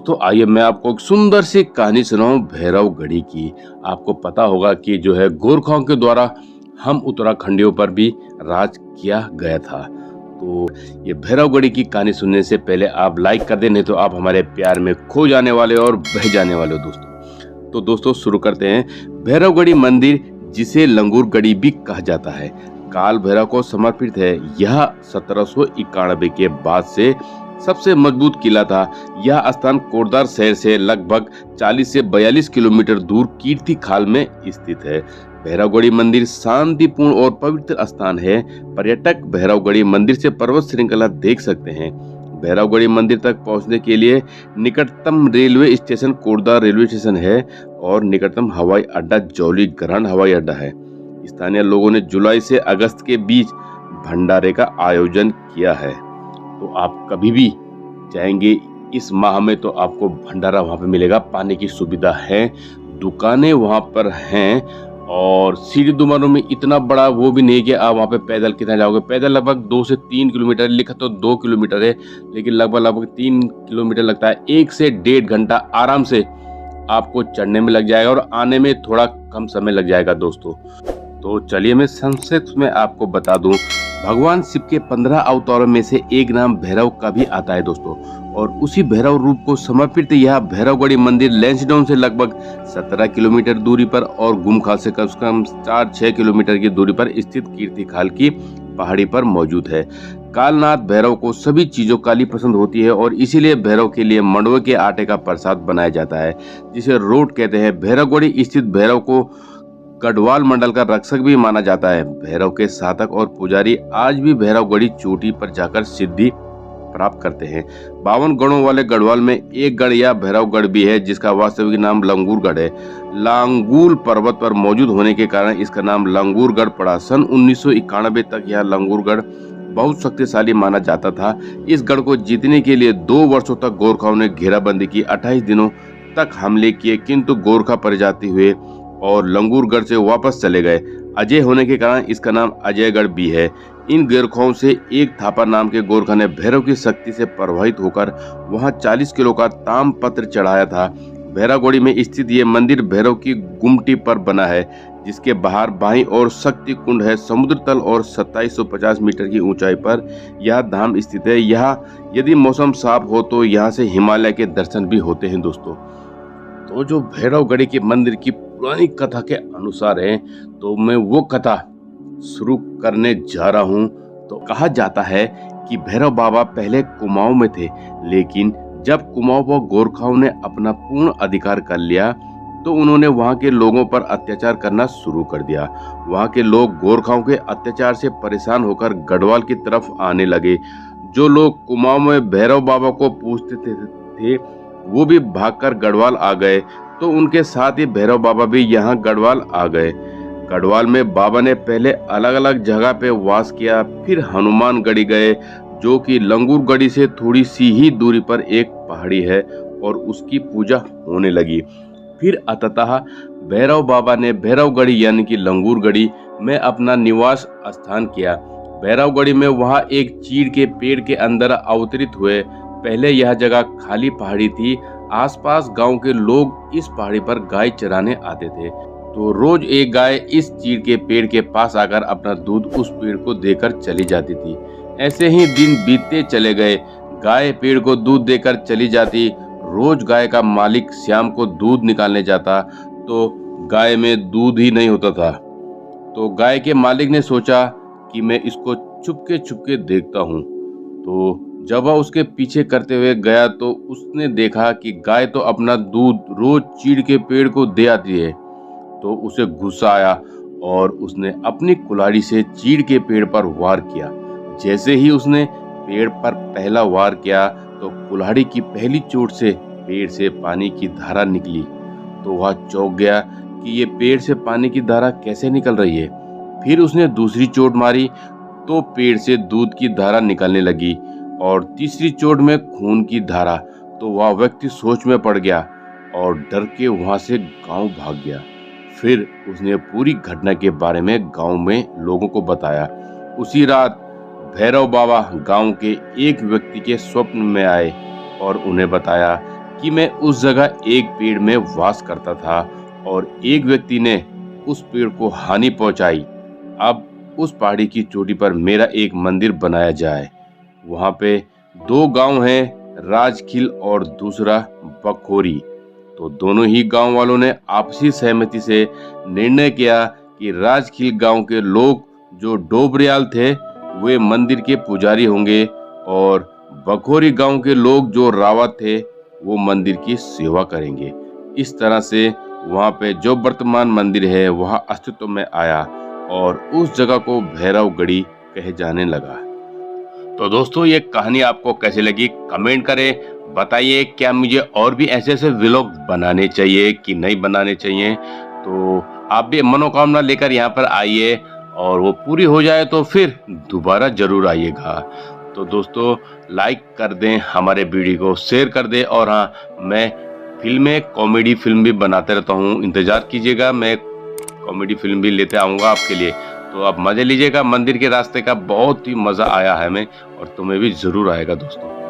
दोस्तों आइए मैं आपको एक सुंदर सी कहानी सुनाऊं भैरवगढ़ी की। आपको पता होगा कि जो है गोरखाओं के द्वारा हम उत्तराखंडियों पर भी राज किया गया था। तो ये भैरवगढ़ी की कहानी सुनने से पहले आप लाइक कर दें, नहीं तो आप हमारे प्यार में खो जाने वाले और बह जाने वाले हो दोस्तों। तो दोस्तों शुरू करते हैं। भैरवगढ़ी मंदिर, जिसे लंगूरगढ़ी भी कहा जाता है, काल भैरव को समर्पित है। यह 1791 के बाद से सबसे मजबूत किला था। यह स्थान कोटद्वार शहर से लगभग 40 से 42 किलोमीटर दूर कीर्ति खाल में स्थित है। भैरवगढ़ी मंदिर शांतिपूर्ण और पवित्र स्थान है। पर्यटक भैरवगढ़ी मंदिर से पर्वत श्रृंखला देख सकते हैं। भैरवगढ़ी मंदिर तक पहुंचने के लिए निकटतम railway station Kotdwar railway station है और निकटतम हवाई अड्डा जौली ग्रांड हवाई अड्डा है। स्थानीय लोगों ने जुलाई से अगस्त के बीच भंडारे का आयोजन किया है। तो आप कभी भी जाएंगे इस माह में तो आपको भंडारा वहां पे मिलेगा। पानी की सुविधा है, दुकानें वहां पर हैं और सीढ़ी दुमानों में इतना बड़ा वो भी नहीं कि आप वहां पे पैदल कितना जाओगे। पैदल लगभग 2 से 3 किलोमीटर, लिखा तो 2 किलोमीटर है लेकिन लगभग 3 किलोमीटर लगता है। 1 से 1.5 घंटा आराम से आपको चढ़ने में लग जाएगा और आने में थोड़ा कम समय लग जाएगा दोस्तों। तो चलिए मैं संक्षिप्त में आपको बता दूं, भगवान शिव के 15 अवतारों में से एक नाम भैरव का भी आता है दोस्तों, और उसी भैरव रूप को समर्पित यह भैरवगढ़ी मंदिर लैंसडाउन से लगभग 17 किलोमीटर दूरी पर और गुमखाल से कम 4-6 किलोमीटर की दूरी पर स्थित कीर्ति खाल की पहाड़ी पर मौजूद है। कालनाथ भैरव को सभी चीजों काली पसंद होती है और इसीलिए भैरव के लिए मंडवे के आटे का प्रसाद बनाया जाता है, जिसे रोट कहते हैं। भैरवगढ़ी स्थित भैरव को गढ़वाल मंडल का रक्षक भी माना जाता है। भैरव के साधक और पुजारी आज भी भैरवगढ़ी चोटी पर जाकर सिद्धि प्राप्त करते हैं। 52 गढ़ों वाले गढ़वाल में एक गढ़ या भैरवगढ़ भी है, जिसका वास्तविक नाम लंगूरगढ़ है। लांगूल पर्वत पर मौजूद होने के कारण इसका नाम लंगूरगढ़ पड़ा। सन 1991 तक यह लंगूरगढ़ बहुत शक्तिशाली माना जाता था। इस गढ़ को जीतने के लिए 2 वर्षों तक गोरखाओं ने घेराबंदी की। 28 दिनों तक हमले किए, किंतु गोरखा पराजित हुए और लंगूरगढ़ से वापस चले गए। अजय होने के कारण इसका नाम अजयगढ़ भी है। इन गोरखाओं से एक थापा नाम के गोरखा ने भैरव की शक्ति से प्रभावित होकर वहां 40 किलो का ताम पत्र चढ़ाया था। भैरवगढ़ी में स्थित ये मंदिर भैरव की गुमटी पर बना है, जिसके बाहर बाईं ओर शक्ति कुंड है। समुद्र तल और 2750 मीटर की ऊंचाई पर यह धाम स्थित है। यहाँ यदि मौसम साफ हो तो यहाँ से हिमालय के दर्शन भी होते हैं दोस्तों। तो जो भैरवगढ़ी के मंदिर की पुरानी कथा के अनुसार है, तो मैं वो कथा शुरू करने जा रहा हूँ। तो कहा जाता है कि भैरव बाबा पहले कुमाऊं में थे, लेकिन जब कुमाऊं पर गोरखाओं ने अपना पूर्ण अधिकार कर लिया तो उन्होंने वहां के लोगों पर अत्याचार करना शुरू कर दिया। वहां के लोग गोरखाओं के अत्याचार से परेशान होकर गढ़वाल की तरफ आने लगे। जो लोग कुमाऊं में भैरव बाबा को पूजते थे वो भी भागकर गढ़वाल आ गए, तो उनके साथ ही भैरव बाबा भी यहाँ गढ़वाल आ गए। गढ़वाल में बाबा ने पहले अलग अलग जगह पे वास किया, फिर हनुमानगढ़ी गए, जो कि लंगूरगढ़ी से थोड़ी सी ही दूरी पर एक पहाड़ी है, और उसकी पूजा होने लगी। फिर अंततः भैरव बाबा ने भैरवगढ़ी यानी कि लंगूरगढ़ी में अपना निवास स्थान किया। भैरवगढ़ी में वहाँ एक चीड़ के पेड़ के अंदर अवतरित हुए। पहले यह जगह खाली पहाड़ी थी। आसपास गांव के लोग इस पहाड़ी पर गाय चराने आते थे, तो रोज एक गाय इस चीड़ के पेड़ के पास आकर अपना दूध उस पेड़ को देकर चली जाती थी। ऐसे ही दिन बीतते चले गए। गाय पेड़ को दूध देकर चली जाती। रोज गाय का मालिक शाम को दूध निकालने जाता तो गाय में दूध ही नहीं होता था। तो गाय के मालिक ने सोचा कि मैं इसको चुपके देखता हूँ। तो जब वह उसके पीछे करते हुए गया तो उसने देखा कि गाय तो अपना दूध रोज चीड़ के पेड़ को दे आती है। तो उसे गुस्सा आया और उसने अपनी कुल्हाड़ी से चीड़ के पेड़ पर वार किया। जैसे ही उसने पेड़ पर पहला वार किया तो कुल्हाड़ी की पहली चोट से पेड़ से पानी की धारा निकली। तो वह चौंक गया कि ये पेड़ से पानी की धारा कैसे निकल रही है। फिर उसने दूसरी चोट मारी तो पेड़ से दूध की धारा निकलने लगी, और तीसरी चोट में खून की धारा। तो वह व्यक्ति सोच में पड़ गया और डर के वहां से गांव भाग गया। फिर उसने पूरी घटना के बारे में गांव में लोगों को बताया। उसी रात भैरव बाबा गांव के एक व्यक्ति के स्वप्न में आए और उन्हें बताया कि मैं उस जगह एक पेड़ में वास करता था और एक व्यक्ति ने उस पेड़ को हानि पहुंचाई। अब उस पहाड़ी की चोटी पर मेरा एक मंदिर बनाया जाए। वहां पे दो गांव हैं, राजखील और दूसरा बखोरी। तो दोनों ही गांव वालों ने आपसी सहमति से निर्णय किया कि राजखील गांव के लोग जो डोबरियाल थे वे मंदिर के पुजारी होंगे और बखोरी गांव के लोग जो रावत थे वो मंदिर की सेवा करेंगे। इस तरह से वहां पे जो वर्तमान मंदिर है वह अस्तित्व में आया और उस जगह को भैरवगढ़ी कहे जाने लगा। तो दोस्तों ये कहानी आपको कैसी लगी कमेंट करें, बताइए क्या मुझे और भी ऐसे ऐसे व्लॉग बनाने चाहिए कि नहीं बनाने चाहिए। तो आप भी मनोकामना लेकर यहाँ पर आइए और वो पूरी हो जाए तो फिर दोबारा जरूर आइएगा। तो दोस्तों लाइक कर दें, हमारे वीडियो को शेयर कर दें और हाँ, मैं फिल्में कॉमेडी फिल्म भी बनाते रहता हूँ, इंतजार कीजिएगा, मैं कॉमेडी फिल्म भी लेते आऊँगा आपके लिए। तो आप मजे लीजिएगा। मंदिर के रास्ते का बहुत ही मज़ा आया है हमें और तुम्हें भी ज़रूर आएगा दोस्तों।